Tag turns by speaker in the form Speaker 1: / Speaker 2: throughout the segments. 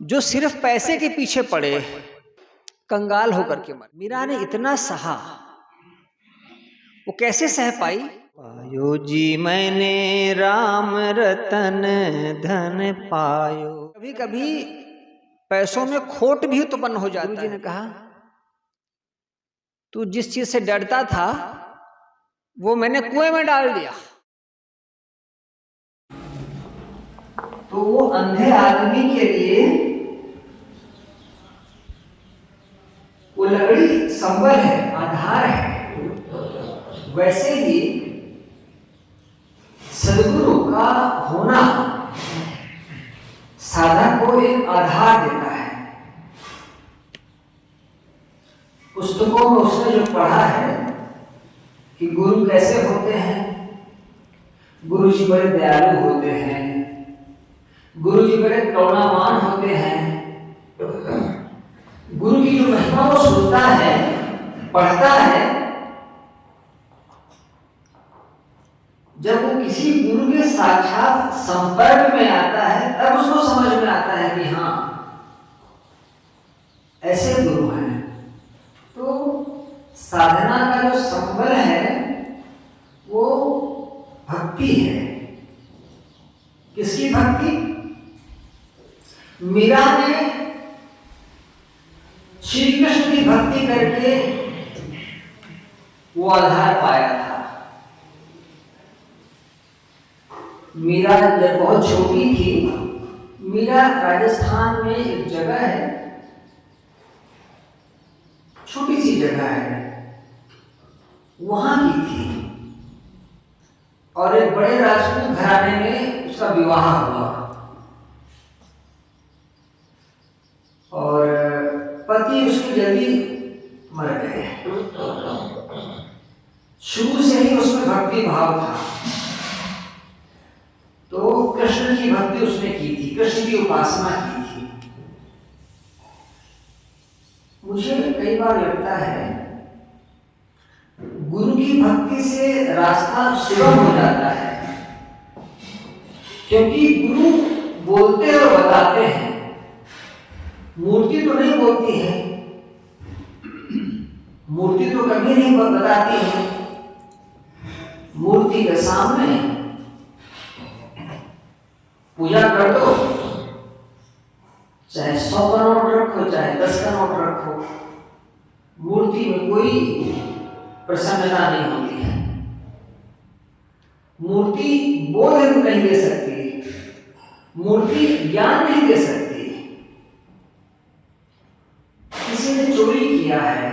Speaker 1: जो सिर्फ पैसे के पीछे पड़े, कंगाल होकर के मर। मीरा ने इतना सहा, वो कैसे सह पाई? पायो जी मैंने राम रतन धन पायो। कभी कभी पैसों में खोट भी उत्पन्न हो जाता है। गुरुजी ने कहा तू जिस चीज से डरता था वो मैंने कुएं में डाल दिया। तो वो अंधे आदमी के लिए वो लकड़ी संबल है, आधार है, वैसे ही सदगुरु का होना साधक को एक आधार देता है। पुस्तकों में उसने जो पढ़ा है कि गुरु कैसे होते हैं, गुरु जी बड़े दयालु होते हैं, गुरु जी बड़े करुणावान होते हैं। गुरु की जो महिमा वो सुनता है, पढ़ता है, जब वो किसी गुरु के साक्षात संपर्क में आता है तब उसको समझ में आता है कि हाँ ऐसे गुरु हैं। तो साधना का जो संबल है वो भक्ति है। किसकी भक्ति? मीरा ने श्री कृष्ण की भक्ति करके वो आधार पाया था। मीरा जब बहुत छोटी थी, मीरा राजस्थान में एक जगह है, छोटी सी जगह है, वहां की थी और एक बड़े राजपूत घराने में उसका विवाह हुआ और पति उसके जल्दी मर गए। शुरू से ही उसमें भक्ति भाव था, तो कृष्ण की भक्ति उसने की थी, कृष्ण की उपासना की थी। मुझे कई बार लगता है गुरु की भक्ति से रास्ता सुगम हो जाता है, क्योंकि गुरु बोलते और बताते हैं, मूर्ति तो नहीं बोलती है, मूर्ति तो कभी नहीं बताती है। मूर्ति के सामने पूजा कर दो, चाहे 100 का नोट रखो, चाहे 10 का नोट रखो, मूर्ति में कोई प्रसन्नता नहीं होती है। मूर्ति बोध नहीं दे सकती, मूर्ति ज्ञान नहीं दे सकती। किसी ने चोरी किया है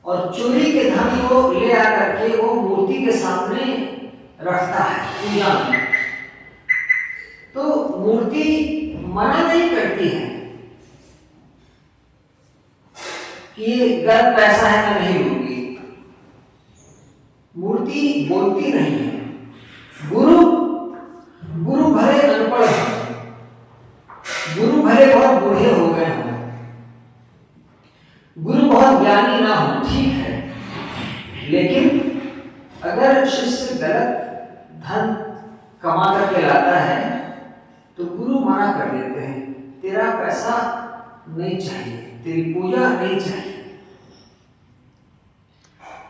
Speaker 1: और चोरी के धन को ले आकर के वो मूर्ति के सामने रखता है पूजा में, तो मूर्ति मना नहीं करती है कि ये गलत पैसा है, मैं नहीं लूंगी। मूर्ति बोलती नहीं है। गुरु भले अनपढ़ हैं, गुरु भले बहुत बूढ़े हो गए हों, गुरु बहुत ज्ञानी ना हो, ठीक है, लेकिन अगर शिष्य गलत धन कमा करके लाता है तो गुरु मना कर देते हैं, तेरा पैसा नहीं चाहिए, तेरी पूजा नहीं चाहिए।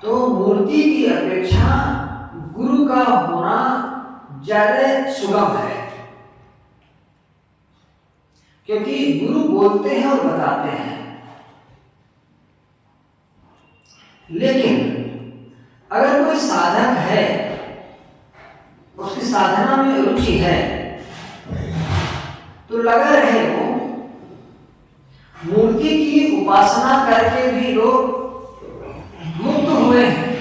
Speaker 1: तो मूर्ति की अपेक्षा गुरु का होना ज्यादा सुगम है, क्योंकि गुरु बोलते हैं और बताते हैं। लेकिन अगर कोई साधक है, उसकी साधना में रुचि है, तो लगा रहे वो मूर्ति की उपासना करके भी लोग मुक्त हुए हैं,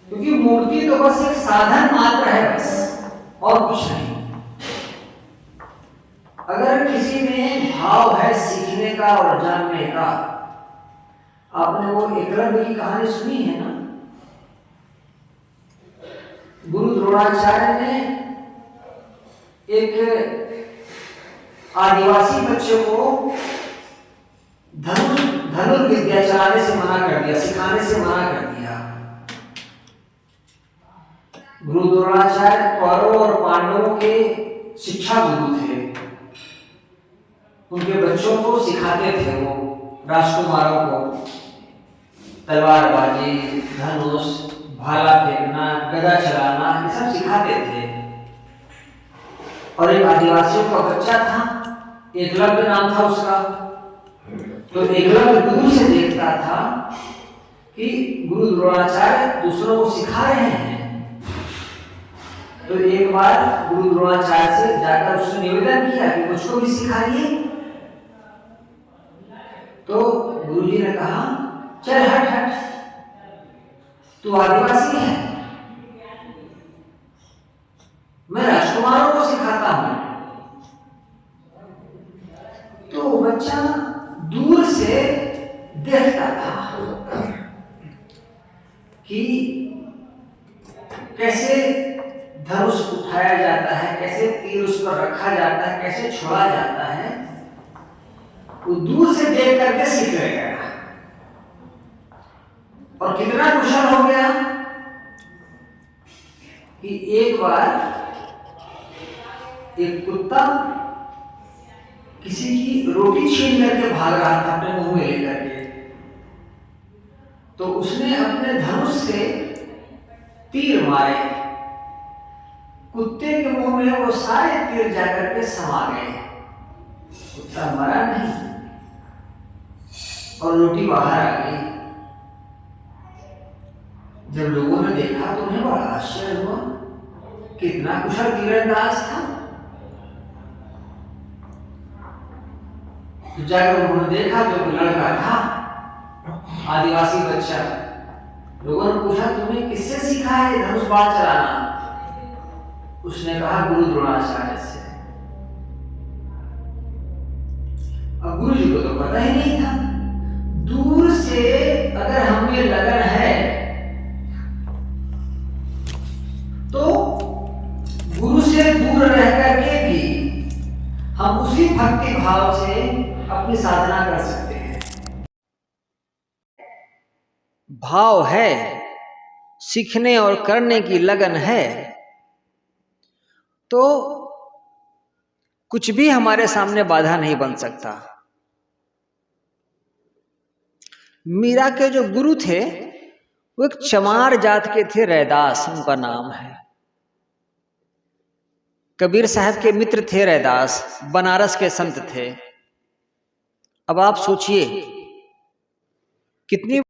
Speaker 1: क्योंकि मूर्ति तो बस एक साधन मात्र है, बस और कुछ नहीं। अगर किसी में भाव है सीखने का और जानने का, आपने वो एकलव्य की कहानी सुनी है ना? गुरु द्रोणाचार्य ने एक आदिवासी बच्चे को धनुर्विद्या चलाने से मना कर दिया, सिखाने से मना कर दिया। गुरु द्रोणाचार्य कौरवों और पांडवों के शिक्षा गुरु थे। उनके बच्चों को सिखाते थे वो, राजकुमारों को तलवारबाजी, धनुष, भाला फेंकना, गदा चलाना, ये सब सिखाते थे। और एक आदिवासियों का बच्चा था, एकलव्य नाम था उसका। तो एकलव्य दूर से देखता था कि गुरु द्रोणाचार्य दूसरों को सिखा रहे हैं। तो एक बार गुरु द्रोणाचार्य से जाकर उसने निवेदन किया कि मुझको भी सिखाइए। तो गुरुजी ने कहा, चल हट हट, तू आदिवासी है, मैं राजकुमारों को सिखाता हूं। तो बच्चा दूर से देखता था कि कैसे धनुष उठाया जाता है, कैसे तीर उस पर रखा जाता है, कैसे छोड़ा जाता है। वो दूर से देख करके सीख गया और कितना कुशल हो गया कि एक बार एक कुत्ता किसी की रोटी छीन करके भाग रहा था अपने मुंह में लेकर के। तो उसने अपने धनुष से तीर मारे, कुत्ते के मुंह में वो सारे तीर जाकर के समा गए। कुत्ता मरा नहीं और रोटी बाहर आ गई। जब लोगों ने देखा तो उन्हें बड़ा आश्चर्य हुआ, कितना कुशल तीरंदाज था। तो जाकर उन्होंने देखा तो एक लड़का था, आदिवासी बच्चा। लोगों ने पूछा, तुम्हें किससे सीखा है धनुष बाण चलाना? उसने कहा, गुरु द्रोणाचार्य से। अब गुरु जी को तो पता ही नहीं था। दूर से अगर हमें लगन है तो गुरु से दूर रह करके भी हम उसी भक्ति भाव से अपनी साधना कर सकते हैं। भाव है, सीखने और करने की लगन है, तो कुछ भी हमारे सामने बाधा नहीं बन सकता। मीरा के जो गुरु थे वो एक चमार जात के थे, रैदास उनका नाम है। कबीर साहब के मित्र थे रैदास, बनारस के संत थे। अब आप सोचिए कितनी,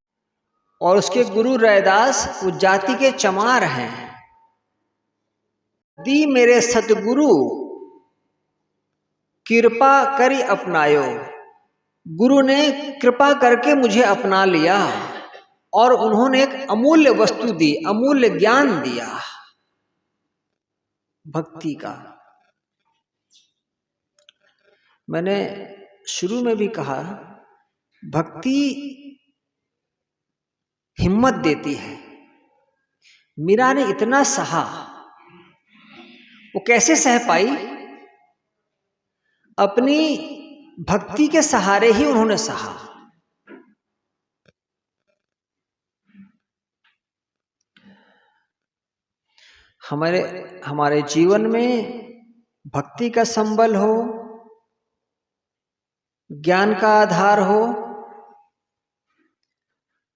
Speaker 1: और उसके गुरु रैदास वो जाति के चमार हैं। दी मेरे सतगुरु कृपा करी अपनायो, गुरु ने कृपा करके मुझे अपना लिया और उन्होंने एक अमूल्य वस्तु दी, अमूल्य ज्ञान दिया, भक्ति का। मैंने शुरू में भी कहा, भक्ति हिम्मत देती है। मीरा ने इतना सहा, वो कैसे सह पाई? अपनी भक्ति के सहारे ही उन्होंने सहा। हमारे जीवन में भक्ति का संबल हो, ज्ञान का आधार हो,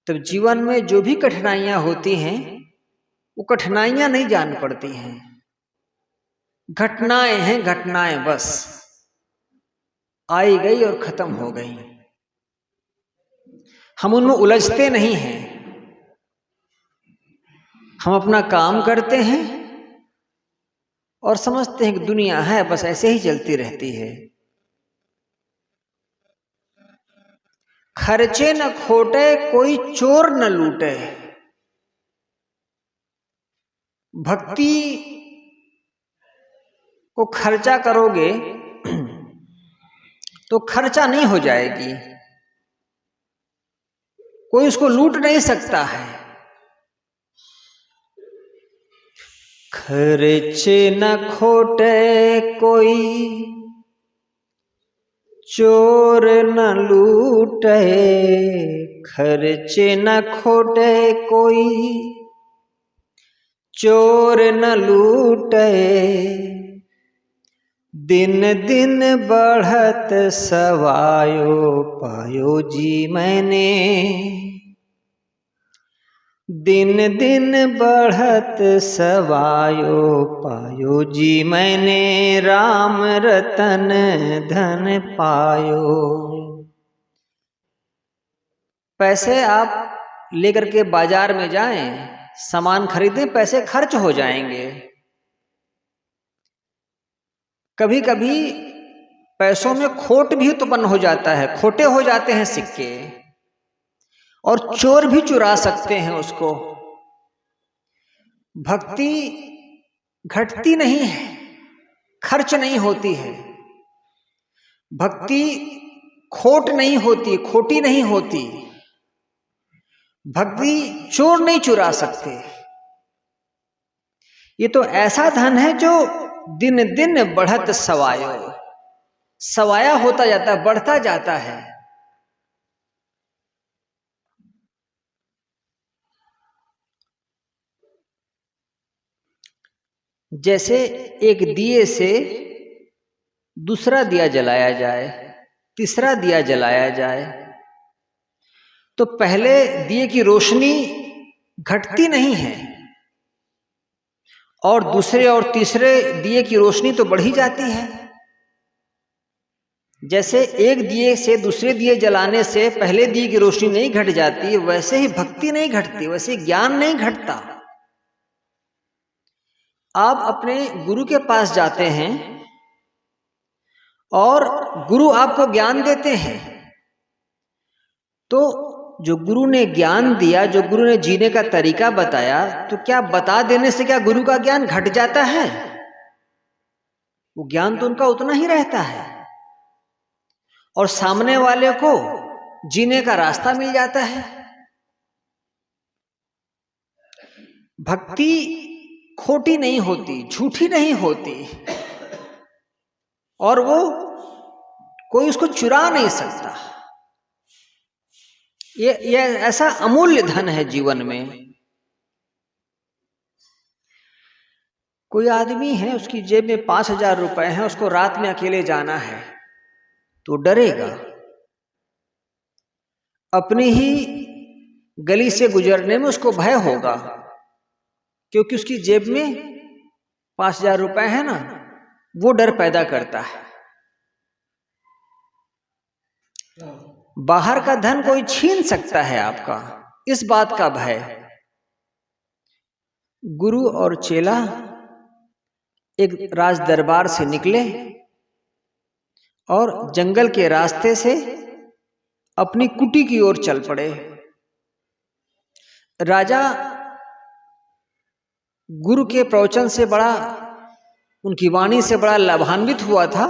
Speaker 1: तब जीवन में जो भी कठिनाइयां होती हैं वो कठिनाइयां नहीं जान पड़ती हैं। घटनाएं हैं, घटनाएं बस आई गई और खत्म हो गई। हम उनमें उलझते नहीं हैं। हम अपना काम करते हैं और समझते हैं कि दुनिया है बस ऐसे ही चलती रहती है। खर्चे न खोटे कोई चोर न लूटे। भक्ति को खर्चा करोगे तो खर्चा नहीं हो जाएगी, कोई उसको लूट नहीं सकता है। खर्चे न खोटे कोई चोर न लूटे, खर्चे न खोटे कोई चोर न लूटे, दिन दिन बढ़त सवायो पायो जी मैंने। दिन दिन बढ़त सवायो पायो जी मैंने, राम रतन धन पायो। पैसे आप लेकर के बाजार में जाएं, सामान खरीदें, पैसे खर्च हो जाएंगे। कभी कभी पैसों में खोट भी उत्पन्न हो जाता है, खोटे हो जाते हैं सिक्के, और चोर भी चुरा सकते हैं उसको। भक्ति घटती नहीं है, खर्च नहीं होती है। भक्ति खोट नहीं होती, खोटी नहीं होती। भक्ति चोर नहीं चुरा सकते। ये तो ऐसा धन है जो दिन दिन बढ़त सवायो, सवाया होता जाता है, बढ़ता जाता है। जैसे एक दिए से दूसरा दिया जलाया जाए, तीसरा दिया जलाया जाए, तो पहले दिए की रोशनी घटती नहीं है, और दूसरे और तीसरे दिए की रोशनी तो बढ़ी जाती है। जैसे एक दिए से दूसरे दिए जलाने से पहले दिए की रोशनी नहीं घट जाती, वैसे ही भक्ति नहीं घटती, वैसे ज्ञान नहीं घटता। आप अपने गुरु के पास जाते हैं और गुरु आपको ज्ञान देते हैं, तो जो गुरु ने ज्ञान दिया, जो गुरु ने जीने का तरीका बताया, तो क्या बता देने से क्या गुरु का ज्ञान घट जाता है? वो ज्ञान तो उनका उतना ही रहता है, और सामने वाले को जीने का रास्ता मिल जाता है। भक्ति खोटी नहीं होती, झूठी नहीं होती, और वो कोई उसको चुरा नहीं सकता। ये ऐसा अमूल्य धन है जीवन में। कोई आदमी है, उसकी जेब में 5,000 रुपए हैं, उसको रात में अकेले जाना है, तो डरेगा। अपनी ही गली से गुजरने में उसको भय होगा, क्योंकि उसकी जेब में 5,000 रुपए है ना, वो डर पैदा करता है। बाहर का धन कोई छीन सकता है आपका, इस बात का भय। गुरु और चेला एक राज दरबार से निकले और जंगल के रास्ते से अपनी कुटी की ओर चल पड़े। राजा गुरु के प्रवचन से बड़ा, उनकी वाणी से बड़ा लाभान्वित हुआ था,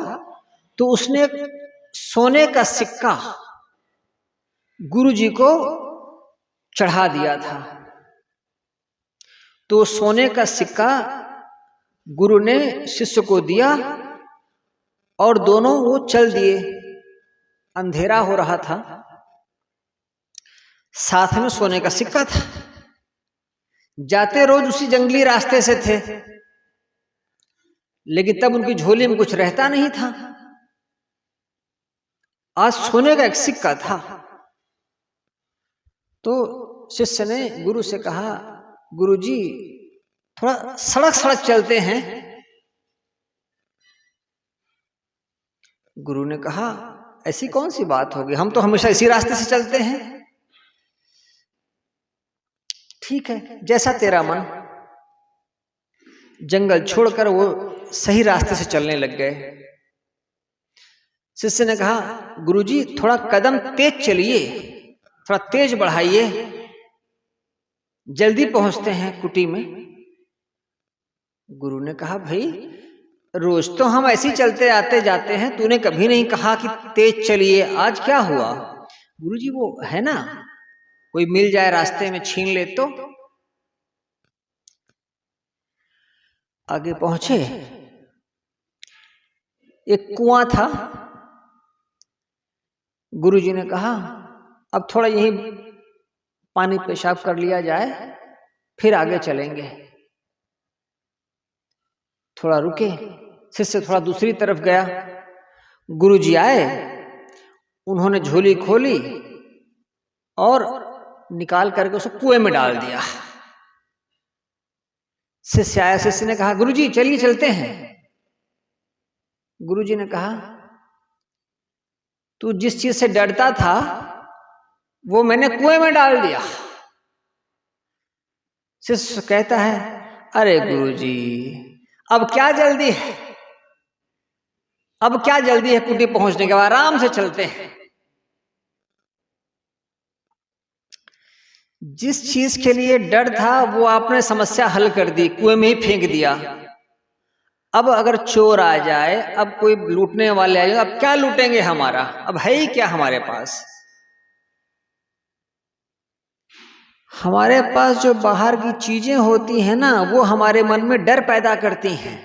Speaker 1: तो उसने सोने का सिक्का गुरु जी को चढ़ा दिया था। तो सोने का सिक्का गुरु ने शिष्य को दिया, और दोनों वो चल दिए। अंधेरा हो रहा था, साथ में सोने का सिक्का था। जाते रोज उसी जंगली रास्ते से थे, लेकिन तब उनकी झोली में कुछ रहता नहीं था। आज सोने का एक सिक्का था। तो शिष्य ने गुरु से कहा, गुरुजी थोड़ा सड़क सड़क चलते हैं। गुरु ने कहा, ऐसी कौन सी बात होगी, हम तो हमेशा इसी रास्ते से चलते हैं। ठीक है, जैसा तेरा मन। जंगल छोड़कर वो सही रास्ते से चलने लग गए। शिष्य ने कहा, गुरुजी थोड़ा कदम तेज चलिए, थोड़ा तेज बढ़ाइए, जल्दी पहुंचते हैं कुटी में। गुरु ने कहा, भाई रोज तो हम ऐसे ही चलते आते जाते हैं, तूने कभी नहीं कहा कि तेज चलिए, आज क्या हुआ? गुरुजी वो है ना, कोई मिल जाए रास्ते में छीन ले तो। आगे पहुंचे, एक कुआं था। गुरुजी ने कहा, अब थोड़ा यहीं पानी पेशाब कर लिया जाए, फिर आगे चलेंगे। थोड़ा रुके, शिष्य थोड़ा दूसरी तरफ गया। गुरुजी आए, उन्होंने झोली खोली और निकाल करके उसको कुएं में डाल दिया। शिष्य आया, शिष्य ने कहा गुरुजी चलिए चलते हैं। गुरुजी ने कहा तू जिस चीज से डरता था वो मैंने कुएं में डाल दिया। शिष्य कहता है अरे गुरुजी अब क्या जल्दी है, अब क्या जल्दी है कुटी पहुंचने के बाद, आराम से चलते हैं। जिस चीज के लिए डर था वो आपने समस्या हल कर दी, कुएं में ही फेंक दिया। अब अगर चोर आ जाए, अब कोई लूटने वाले आ जाए, अब क्या लूटेंगे हमारा, अब है ही क्या हमारे पास। हमारे पास जो बाहर की चीजें होती हैं ना, वो हमारे मन में डर पैदा करती हैं।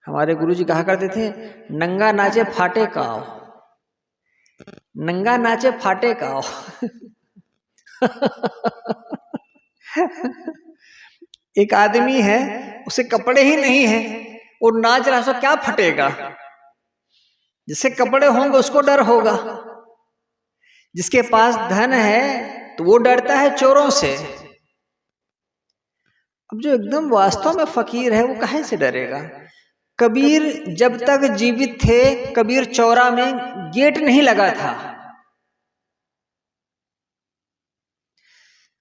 Speaker 1: हमारे गुरुजी कहा करते थे नंगा नाचे फाटे काओ, नंगा नाचे फाटे काओ। एक आदमी है उसे कपड़े ही नहीं है और नाच रहा, सो क्या फटेगा। जिसके कपड़े होंगे उसको डर होगा, जिसके पास धन है तो वो डरता है चोरों से। अब जो एकदम वास्तव में फकीर है वो काहे से डरेगा। कबीर जब तक जीवित थे, कबीर चौरा में गेट नहीं लगा था।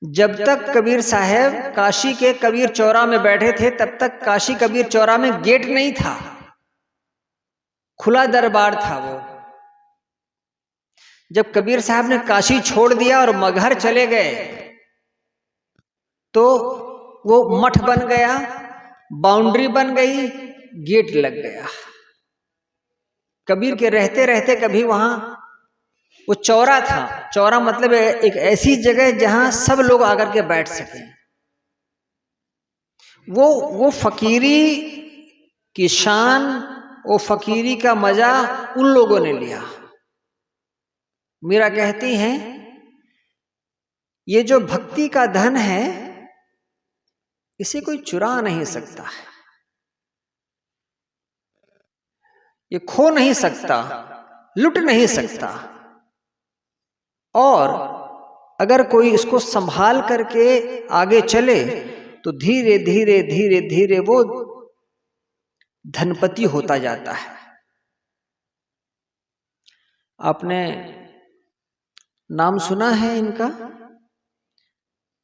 Speaker 1: जब तक कबीर साहब काशी के कबीर चौरा में बैठे थे तब तक काशी कबीर चौरा में गेट नहीं था, खुला दरबार था वो। जब कबीर साहब ने काशी छोड़ दिया और मगहर चले गए तो वो मठ बन गया, बाउंड्री बन गई, गेट लग गया। कबीर के रहते रहते कभी वहां वो चौरा था, चौरा मतलब एक ऐसी जगह जहां सब लोग आकर के बैठ सके। वो फकीरी की शान, वो फकीरी का मजा उन लोगों ने लिया। मीरा कहती हैं ये जो भक्ति का धन है इसे कोई चुरा नहीं सकता है, ये खो नहीं सकता, लुट नहीं सकता। और अगर कोई इसको संभाल करके आगे चले तो धीरे धीरे धीरे धीरे वो धनपति होता जाता है। आपने नाम सुना है इनका,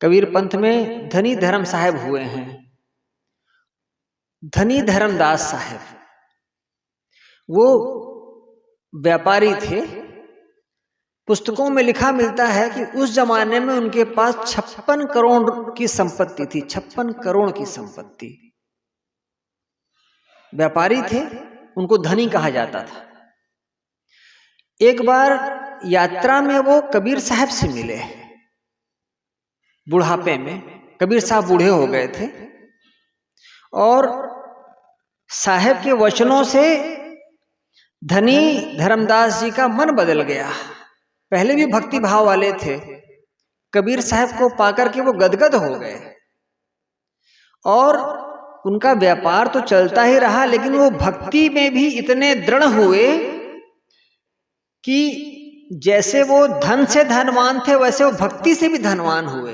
Speaker 1: कबीर पंथ में धनी धर्म साहब हुए हैं, धनी धर्मदास साहब। वो व्यापारी थे। पुस्तकों में लिखा मिलता है कि उस जमाने में उनके पास 56 करोड़ की संपत्ति थी, 56 करोड़ की संपत्ति। व्यापारी थे, उनको धनी कहा जाता था। एक बार यात्रा में वो कबीर साहब से मिले, बुढ़ापे में कबीर साहब बूढ़े हो गए थे और साहब के वचनों से धनी धर्मदास जी का मन बदल गया। पहले भी भक्ति भाव वाले थे, कबीर साहब को पाकर के वो गदगद हो गए और उनका व्यापार तो चलता ही रहा, लेकिन वो भक्ति में भी इतने दृढ़ हुए कि जैसे वो धन से धनवान थे वैसे वो भक्ति से भी धनवान हुए।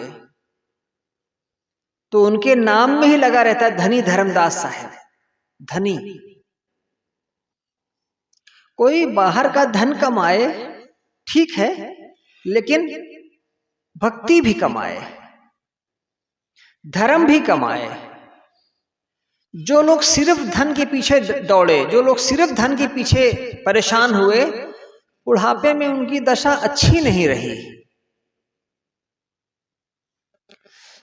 Speaker 1: तो उनके नाम में ही लगा रहता है धनी धर्मदास साहब, धनी। कोई बाहर का धन कमाए ठीक है, लेकिन भक्ति भी कमाए, धर्म भी कमाए। जो लोग सिर्फ धन के पीछे दौड़े, जो लोग सिर्फ धन के पीछे परेशान हुए, बुढ़ापे में उनकी दशा अच्छी नहीं रही।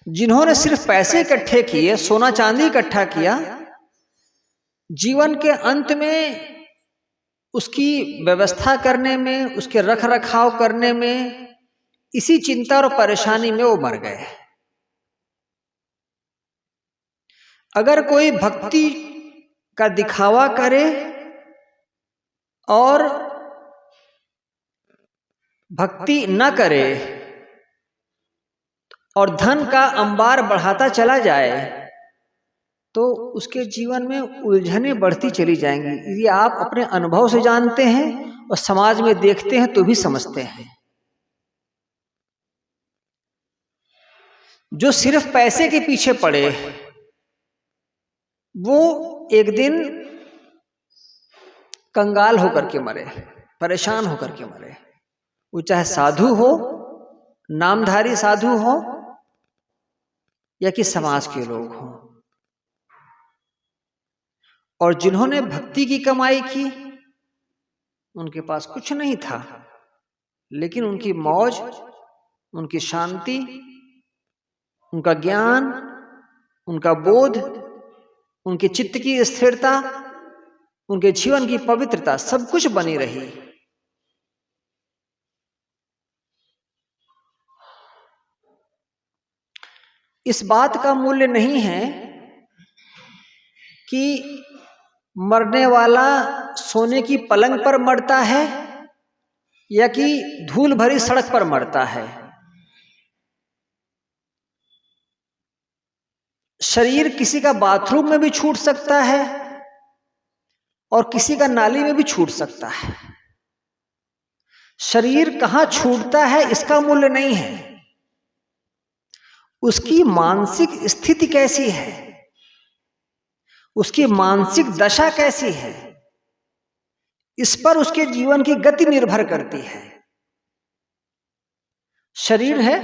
Speaker 1: जिन्होंने सिर्फ पैसे इकट्ठे किए, सोना चांदी इकट्ठा किया, जीवन के अंत में उसकी व्यवस्था करने में, उसके रख रखाव करने में, इसी चिंता और परेशानी में वो मर गए। अगर कोई भक्ति का दिखावा करे और भक्ति न करे और धन का अंबार बढ़ाता चला जाए तो उसके जीवन में उलझनें बढ़ती चली जाएंगी। ये आप अपने अनुभव से जानते हैं और समाज में देखते हैं तो भी समझते हैं। जो सिर्फ पैसे के पीछे पड़े वो एक दिन कंगाल होकर के मरे, परेशान होकर के मरे। वो चाहे साधु हो, नामधारी साधु हो, या कि समाज के लोग हों। और जिन्होंने भक्ति की कमाई की उनके पास कुछ नहीं था, लेकिन उनकी मौज, उनकी शांति, उनका ज्ञान, उनका बोध, उनके चित्त की स्थिरता, उनके जीवन की पवित्रता सब कुछ बनी रही। इस बात का मूल्य नहीं है कि मरने वाला सोने की पलंग पर मरता है या कि धूल भरी सड़क पर मरता है। शरीर किसी का बाथरूम में भी छूट सकता है और किसी का नाली में भी छूट सकता है। शरीर कहां छूटता है इसका मूल्य नहीं है, उसकी मानसिक स्थिति कैसी है, उसकी मानसिक दशा कैसी है, इस पर उसके जीवन की गति निर्भर करती है। शरीर है,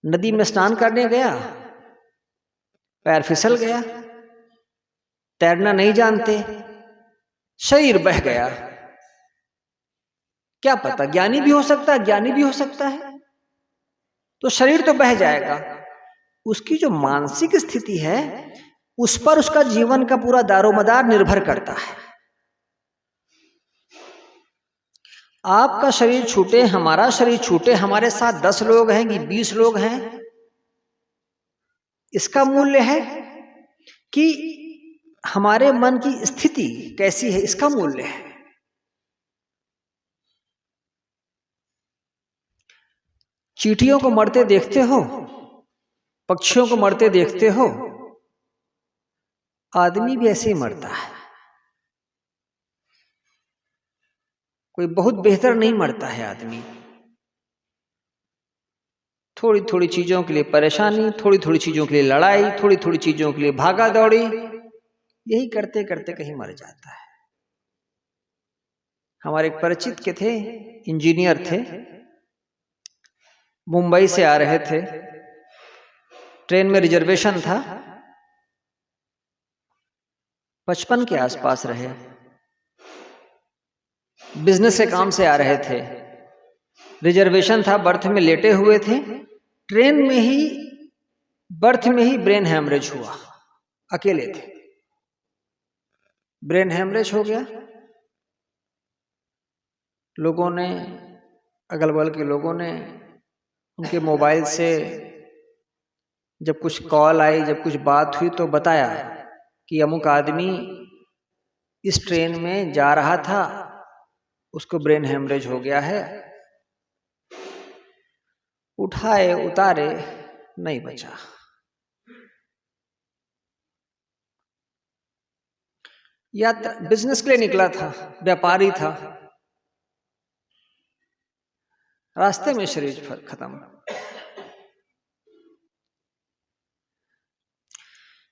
Speaker 1: नदी में स्नान करने गया, पैर फिसल गया, तैरना नहीं जानते, शरीर बह गया। क्या पता, ज्ञानी भी हो सकता है, ज्ञानी भी हो सकता है, तो शरीर तो बह जाएगा। उसकी जो मानसिक स्थिति है उस पर उसका जीवन का पूरा दारोमदार निर्भर करता है। आपका शरीर छूटे, हमारा शरीर छूटे, हमारे साथ 10 लोग हैं कि 20 लोग हैं, इसका मूल्य है कि हमारे मन की स्थिति कैसी है, इसका मूल्य है। चींटियों को मरते देखते हो, पक्षियों को मरते देखते हो, आदमी भी ऐसे ही मरता है। कोई बहुत बेहतर नहीं मरता है आदमी। थोड़ी थोड़ी चीजों के लिए परेशानी, थोड़ी थोड़ी चीजों के लिए लड़ाई, थोड़ी थोड़ी चीजों के लिए भागा दौड़ी, यही करते करते कहीं मर जाता है। हमारे एक परिचित के थे, इंजीनियर थे, मुंबई से आ रहे थे, ट्रेन में रिजर्वेशन था, 55 के आसपास रहे, बिजनेस के काम से आ रहे थे, रिजर्वेशन था, बर्थ में लेटे हुए थे, ट्रेन में ही बर्थ में ही ब्रेन हैमरेज हुआ, अकेले थे, ब्रेन हैमरेज हो गया। लोगों ने, अगल बगल के लोगों ने उनके मोबाइल से जब कुछ कॉल आई, जब कुछ बात हुई तो बताया कि अमुक आदमी इस ट्रेन में जा रहा था, उसको ब्रेन हैमरेज हो गया है। उठाए उतारे, नहीं बचा। यात्रा बिजनेस के लिए निकला था, व्यापारी था, रास्ते में शरीर खत्म।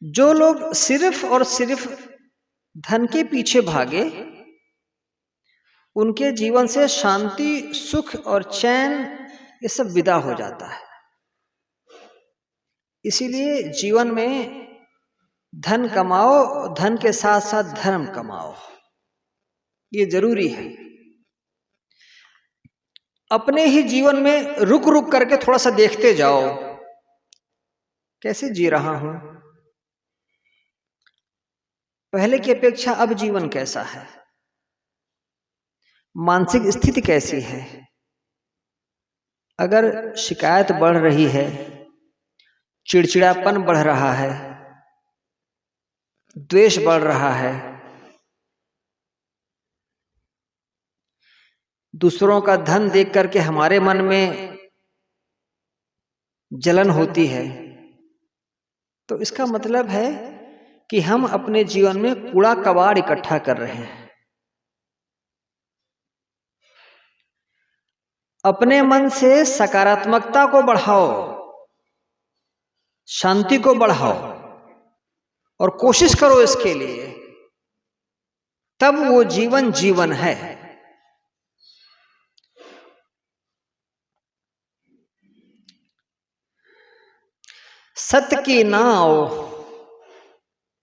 Speaker 1: जो लोग सिर्फ और सिर्फ धन के पीछे भागे, उनके जीवन से शांति, सुख और चैन ये सब विदा हो जाता है। इसीलिए जीवन में धन कमाओ, धन के साथ साथ धर्म कमाओ, ये जरूरी है। अपने ही जीवन में रुक रुक करके थोड़ा सा देखते जाओ, कैसे जी रहा हूं, पहले की अपेक्षा अब जीवन कैसा है, मानसिक स्थिति कैसी है। अगर शिकायत बढ़ रही है, चिड़चिड़ापन बढ़ रहा है, द्वेष बढ़ रहा है, दूसरों का धन देख करके हमारे मन में जलन होती है, तो इसका मतलब है कि हम अपने जीवन में कूड़ा कबाड़ इकट्ठा कर रहे हैं। अपने मन से सकारात्मकता को बढ़ाओ, शांति को बढ़ाओ और कोशिश करो इसके लिए, तब वो जीवन जीवन है। सत्य की नाव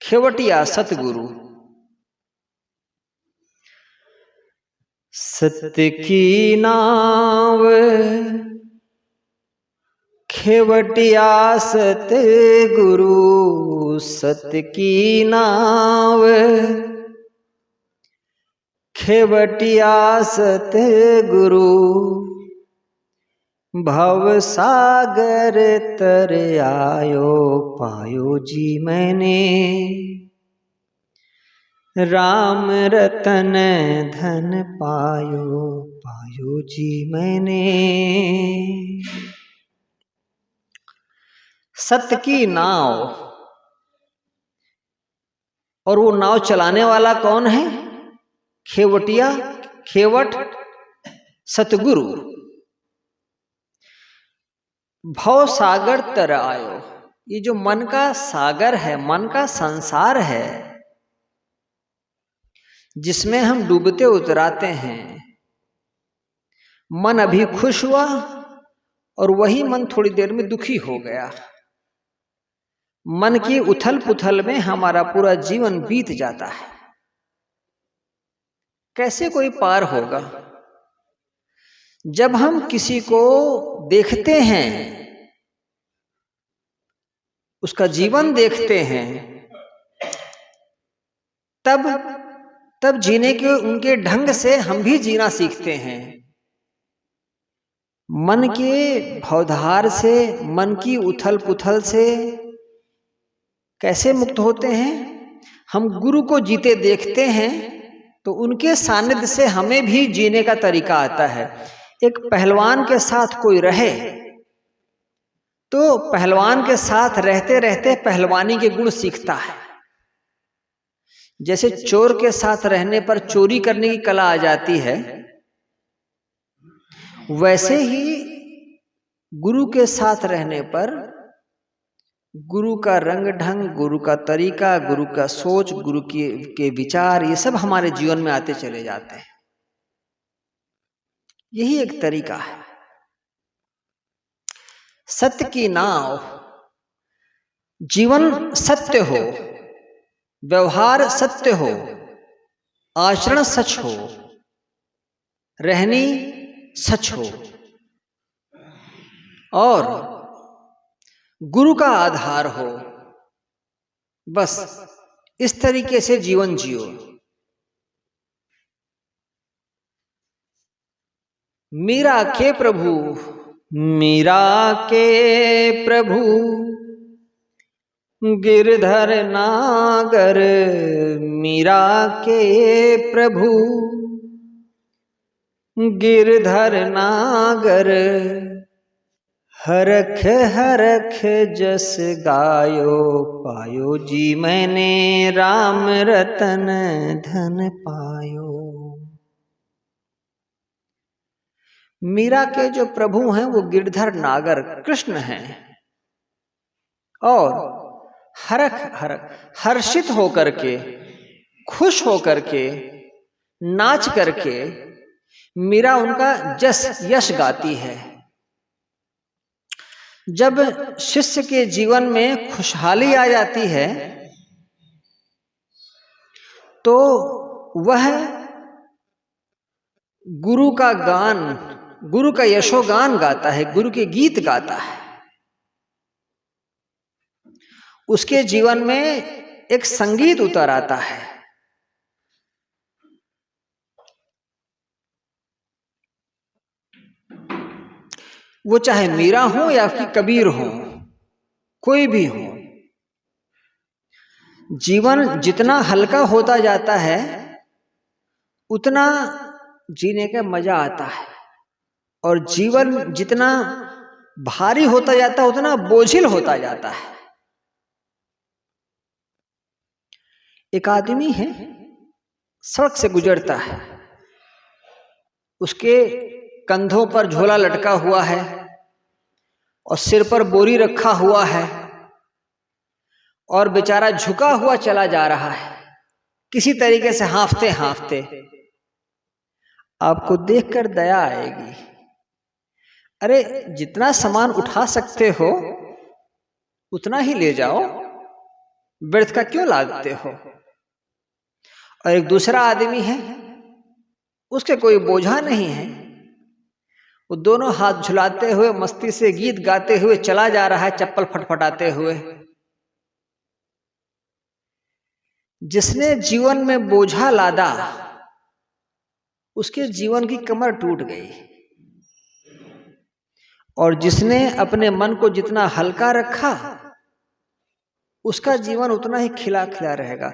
Speaker 1: खेवटिया सतगुरु, सत्य की नाव खेवटिया सतगुरु, सत्य की नाव खेवटिया सतगुरु, भव सागर तर आयो पायो जी मैंने, राम रतन धन पायो पायो जी मैंने। सत्य की नाव, और वो नाव चलाने वाला कौन है? खेवटिया, खेवट सतगुरु। भव सागर तर आयो, ये जो मन का सागर है, मन का संसार है, जिसमें हम डूबते उतराते हैं। मन अभी खुश हुआ और वही मन थोड़ी देर में दुखी हो गया। मन की उथल पुथल में हमारा पूरा जीवन बीत जाता है। कैसे कोई पार होगा? जब हम किसी को देखते हैं, उसका जीवन देखते हैं, तब जीने के उनके ढंग से हम भी जीना सीखते हैं। मन के भवधार से, मन की उथल पुथल से कैसे मुक्त होते हैं? हम गुरु को जीते देखते हैं तो उनके सानिध्य से हमें भी जीने का तरीका आता है। एक पहलवान के साथ कोई रहे तो पहलवान के साथ रहते रहते पहलवानी के गुण सीखता है। जैसे चोर के साथ रहने पर चोरी करने की कला आ जाती है, वैसे ही गुरु के साथ रहने पर गुरु का रंग ढंग, गुरु का तरीका, गुरु का सोच, गुरु के विचार, ये सब हमारे जीवन में आते चले जाते हैं। यही एक तरीका है। सत्य की नाव, जीवन सत्य हो, व्यवहार सत्य हो, आचरण सच हो, रहनी सच हो और गुरु का आधार हो, बस इस तरीके से जीवन जियो। मीरा के प्रभु, मीरा के प्रभु, गिरधर नागर, मीरा के प्रभु, गिरधर नागर, हरख हरख जस गायो पायो जी मैंने, राम रतन धन पायो। मीरा के जो प्रभु हैं वो गिरधर नागर कृष्ण हैं और हरख हरख, हर्षित होकर के, खुश होकर के, नाच करके मीरा उनका जस यश गाती है। जब शिष्य के जीवन में खुशहाली आ जाती है तो वह गुरु का गान, गुरु का यशोगान गाता है, गुरु के गीत गाता है। उसके जीवन में एक संगीत उतर आता है। वो चाहे मीरा हो या फिर कबीर हो, कोई भी हो, जीवन जितना हल्का होता जाता है उतना जीने का मजा आता है और जीवन जितना भारी होता जाता है उतना बोझिल होता जाता है। एक आदमी है, सड़क से गुजरता है, उसके कंधों पर झोला लटका हुआ है और सिर पर बोरी रखा हुआ है और बेचारा झुका हुआ चला जा रहा है, किसी तरीके से हांफते हांफते। आपको देखकर दया आएगी। अरे जितना सामान उठा सकते हो उतना ही ले जाओ, व्यर्थ का क्यों लादते हो। और एक दूसरा आदमी है, उसके कोई बोझा नहीं है, वो दोनों हाथ झुलाते हुए मस्ती से गीत गाते हुए चला जा रहा है, चप्पल फटफटाते हुए। जिसने जीवन में बोझा लादा उसके जीवन की कमर टूट गई, और जिसने अपने मन को जितना हल्का रखा उसका जीवन उतना ही खिला खिला रहेगा।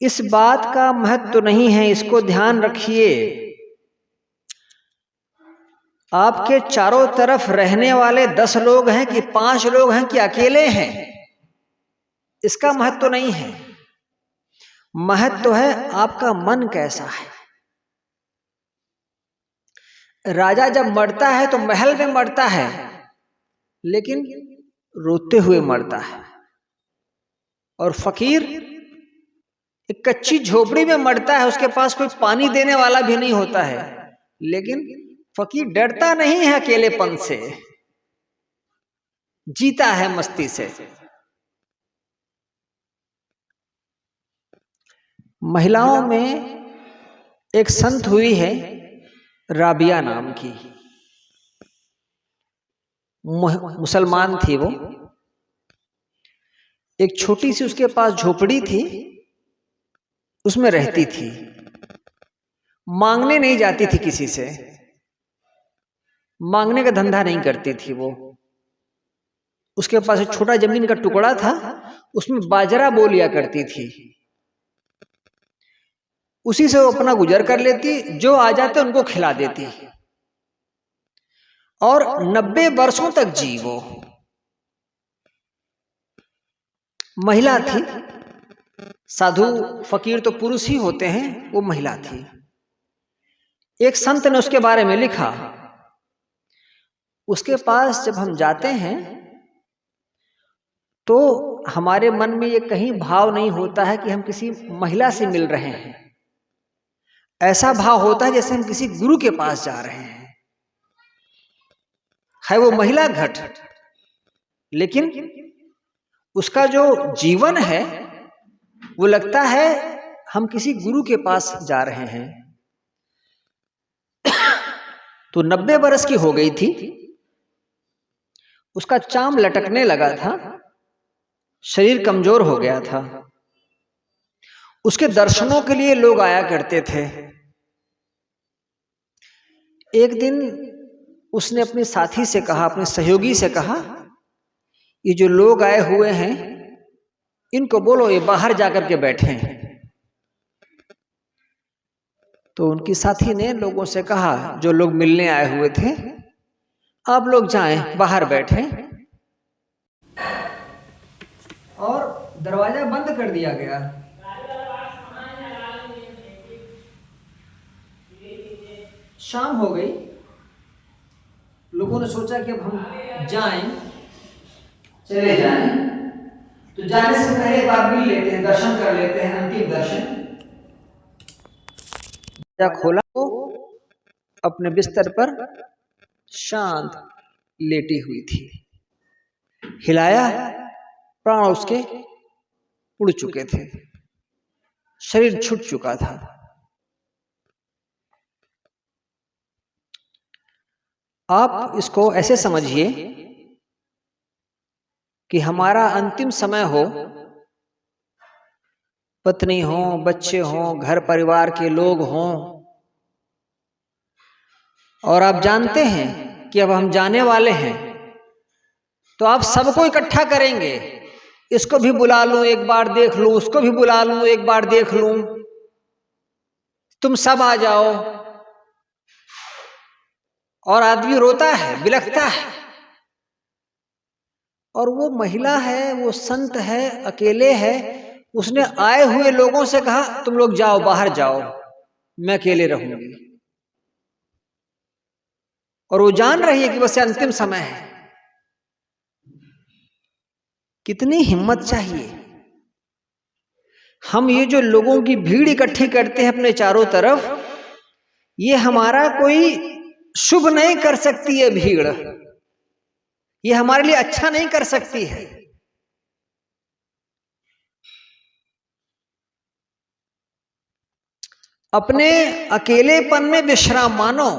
Speaker 1: इस बात का महत्व तो नहीं है, इसको ध्यान रखिए। आपके चारों तरफ रहने वाले 10 लोग हैं कि 5 लोग हैं कि अकेले हैं, इसका महत्व तो नहीं है। महत्व तो है आपका मन कैसा है। राजा जब मरता है तो महल में मरता है, लेकिन रोते हुए मरता है। और फकीर एक कच्ची झोपड़ी में मरता है, उसके पास कोई पानी देने वाला भी नहीं होता है, लेकिन फकीर डरता नहीं है अकेलेपन से, जीता है मस्ती से। महिलाओं में एक संत हुई है राबिया नाम की, मुसलमान थी वो। एक छोटी सी उसके पास झोपड़ी थी, उसमें रहती थी, मांगने नहीं जाती थी किसी से, मांगने का धंधा नहीं करती थी वो। उसके पास एक छोटा जमीन का टुकड़ा था, उसमें बाजरा बो लिया करती थी, उसी से वो अपना गुजर कर लेती, जो आ जाते उनको खिला देती, और 90 वर्षों तक जी वो। महिला थी, साधु फकीर तो पुरुष ही होते हैं, वो महिला थी। एक संत ने उसके बारे में लिखा, उसके पास जब हम जाते हैं तो हमारे मन में ये कहीं भाव नहीं होता है कि हम किसी महिला से मिल रहे हैं, ऐसा भाव होता है जैसे हम किसी गुरु के पास जा रहे हैं। है वो महिला घट, लेकिन उसका जो जीवन है वो लगता है हम किसी गुरु के पास जा रहे हैं। तो 90 बरस की हो गई थी, उसका चाम लटकने लगा था, शरीर कमजोर हो गया था। उसके दर्शनों के लिए लोग आया करते थे। एक दिन उसने अपने साथी से कहा, अपने सहयोगी से कहा, ये जो लोग आए हुए हैं इनको बोलो ये बाहर जाकर के बैठे हैं। तो उनकी साथी ने लोगों से कहा, जो लोग मिलने आए हुए थे, आप लोग जाएं बाहर बैठें, और दरवाजा बंद कर दिया गया। शाम हो गई, लोगों ने सोचा कि अब हम जाएं, चले जाएं। तो जाने से पहले एक बार मिल लेते हैं, दर्शन कर लेते हैं, अंतिम दर्शन। खोला तो अपने बिस्तर पर शांत लेटी हुई थी। हिलाया, प्राण उसके उड़ चुके थे, शरीर छूट चुका था। आप इसको ऐसे समझिए कि हमारा अंतिम समय हो, पत्नी हो, बच्चे हो, घर परिवार के लोग हों, और आप जानते हैं कि अब हम जाने वाले हैं, तो आप सबको इकट्ठा करेंगे। इसको भी बुला लूं, एक बार देख लूं, उसको भी बुला लूं, एक बार देख लूं, तुम सब आ जाओ। और आदमी रोता है, बिलखता है, और वो महिला है, वो संत है, अकेले है, उसने आए हुए लोगों से कहा तुम लोग जाओ, बाहर जाओ, मैं अकेले रहूंगी। और वो जान रही है कि बस अंतिम समय है। कितनी हिम्मत चाहिए। हम ये जो लोगों की भीड़ इकट्ठी करते हैं अपने चारों तरफ, ये हमारा कोई शुभ नहीं कर सकती है भीड़, ये हमारे लिए अच्छा नहीं कर सकती है। अपने अकेलेपन में विश्राम मानो।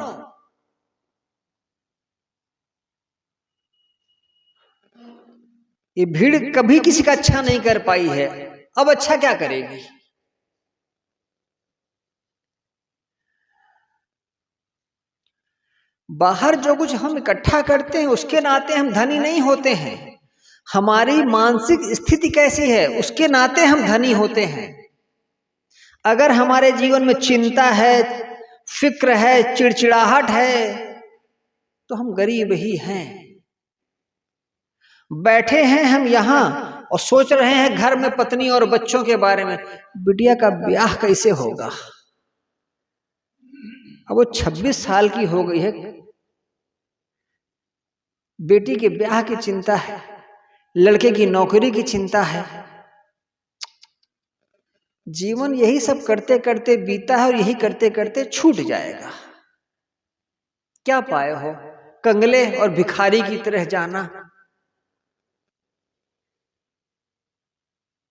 Speaker 1: ये भीड़ कभी किसी का अच्छा नहीं कर पाई है, अब अच्छा क्या करेगी। बाहर जो कुछ हम इकट्ठा करते हैं उसके नाते हम धनी नहीं होते हैं। हमारी मानसिक स्थिति कैसी है उसके नाते हम धनी होते हैं। अगर हमारे जीवन में चिंता है, फिक्र है, चिड़चिड़ाहट है, तो हम गरीब ही हैं। बैठे हैं हम यहां और सोच रहे हैं घर में पत्नी और बच्चों के बारे में, बिटिया का ब्याह कैसे होगा। अब वो 26 साल की हो गई है, बेटी के ब्याह की चिंता है, लड़के की नौकरी की चिंता है। जीवन यही सब करते करते बीता है और यही करते करते छूट जाएगा। क्या पाए हो, कंगले और भिखारी की तरह जाना।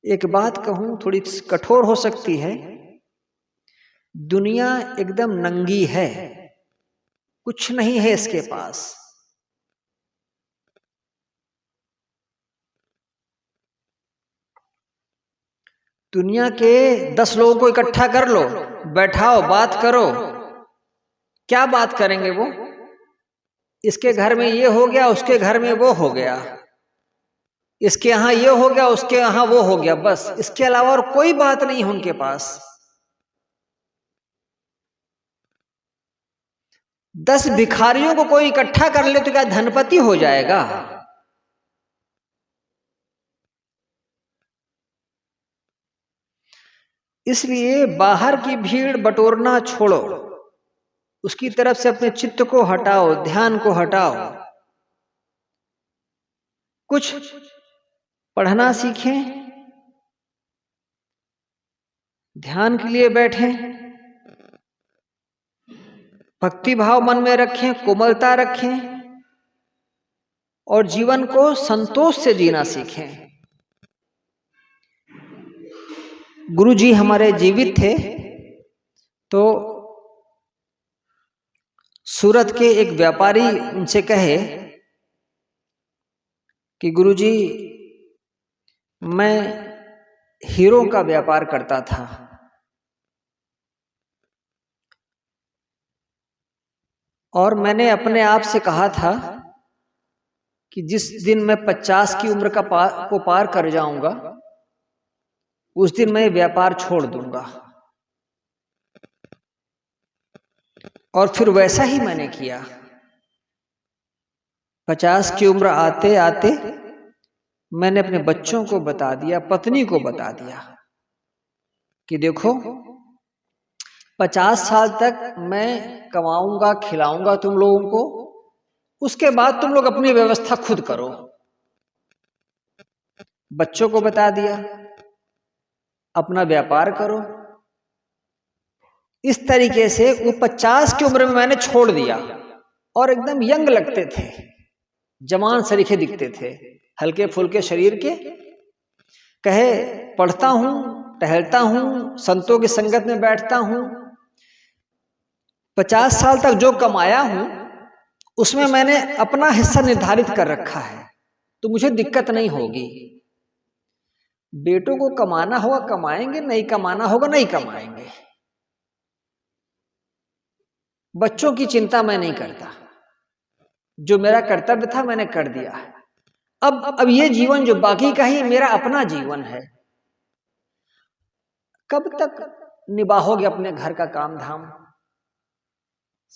Speaker 1: एक बात कहूं, थोड़ी कठोर हो सकती है, दुनिया एकदम नंगी है, कुछ नहीं है इसके पास। दुनिया के 10 लोगों को इकट्ठा कर लो, बैठाओ, बात करो, क्या बात करेंगे वो। इसके घर में ये हो गया, उसके घर में वो हो गया, इसके यहां ये हो गया, उसके यहां वो हो गया, बस इसके अलावा और कोई बात नहीं है उनके पास। 10 भिखारियों को कोई इकट्ठा कर ले तो क्या धनपति हो जाएगा। इसलिए बाहर की भीड़ बटोरना छोड़ो, उसकी तरफ से अपने चित्त को हटाओ, ध्यान को हटाओ। कुछ पढ़ना सीखें, ध्यान के लिए बैठें, भक्ति भाव मन में रखें, कोमलता रखें और जीवन को संतोष से जीना सीखें। गुरु जी हमारे जीवित थे तो सूरत के एक व्यापारी उनसे कहे कि गुरु जी, मैं हीरो का व्यापार करता था, और मैंने अपने आप से कहा था कि जिस दिन मैं 50 की उम्र को पार कर जाऊंगा उस दिन मैं व्यापार छोड़ दूंगा। और फिर वैसा ही मैंने किया। 50 की उम्र आते आते मैंने अपने बच्चों को बता दिया, पत्नी को बता दिया कि देखो 50 साल तक मैं कमाऊंगा, खिलाऊंगा तुम लोगों को, उसके बाद तुम लोग अपनी व्यवस्था खुद करो। बच्चों को बता दिया, अपना व्यापार करो। इस तरीके से वो 50 की उम्र में मैंने छोड़ दिया और एकदम यंग लगते थे, जवान सरीखे दिखते थे, हल्के फुल्के शरीर के। कहे पढ़ता हूं, टहलता हूं, संतों की संगत में बैठता हूं, 50 साल तक जो कमाया हूं उसमें मैंने अपना हिस्सा निर्धारित कर रखा है, तो मुझे दिक्कत नहीं होगी। बेटों को कमाना होगा कमाएंगे, नहीं कमाना होगा नहीं कमाएंगे। बच्चों की चिंता मैं नहीं करता, जो मेरा कर्तव्य था मैंने कर दिया है। अब ये जीवन जो बाकी का ही मेरा अपना जीवन है। कब तक निभाओगे अपने घर का काम धाम?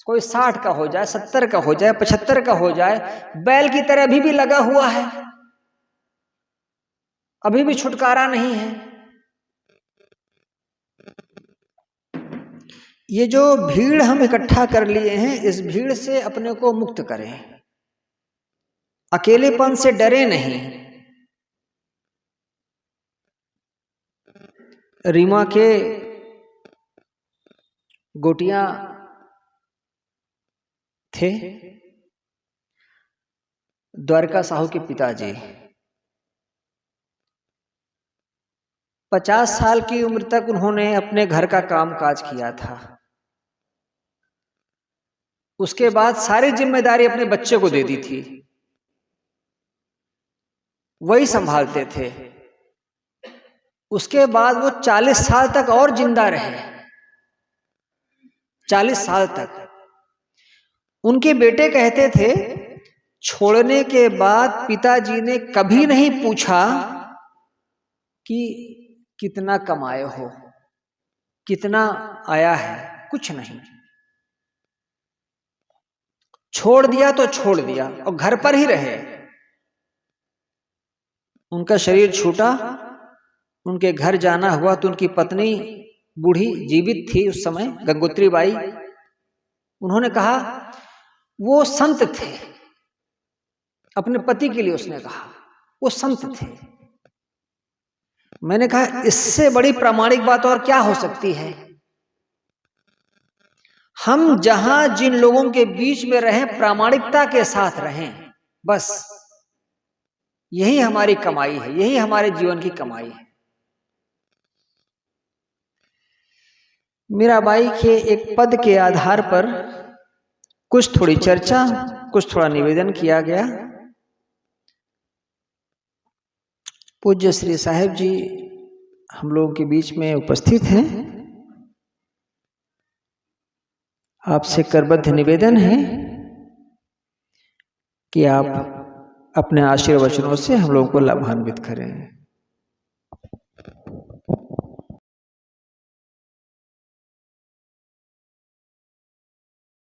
Speaker 1: कोई 60 का हो जाए, 70 का हो जाए, 75 का हो जाए, बैल की तरह अभी भी लगा हुआ है, अभी भी छुटकारा नहीं है। ये जो भीड़ हम इकट्ठा कर लिए हैं, इस भीड़ से अपने को मुक्त करें, अकेलेपन से डरे नहीं। रीमा के गोटियां थे, द्वारका साहू के पिताजी 50 साल की उम्र तक उन्होंने अपने घर का कामकाज किया था। उसके बाद सारी जिम्मेदारी अपने बच्चे को दे दी थी, वही संभालते थे। उसके बाद वो 40 साल तक और जिंदा रहे, 40 साल तक। उनके बेटे कहते थे, छोड़ने के बाद पिताजी ने कभी नहीं पूछा कि कितना कमाए हो, कितना आया है, कुछ नहीं। छोड़ दिया तो छोड़ दिया और घर पर ही रहे। उनका शरीर छूटा, उनके घर जाना हुआ तो उनकी पत्नी बूढ़ी जीवित थी उस समय, गंगोत्री बाई। उन्होंने कहा, वो संत थे, अपने पति के लिए उसने कहा वो संत थे। मैंने कहा, इससे बड़ी प्रामाणिक बात और क्या हो सकती है। हम जहां जिन लोगों के बीच में रहें, प्रामाणिकता के साथ रहें, बस यही हमारी कमाई है, यही हमारे जीवन की कमाई है। मीराबाई के एक पद के आधार पर कुछ थोड़ी चर्चा, कुछ थोड़ा निवेदन किया गया। पूज्य श्री साहिब जी हम लोगों के बीच में उपस्थित हैं। आपसे करबद्ध निवेदन है कि आप अपने आशीर्वचनों से हम लोगों को लाभान्वित करें।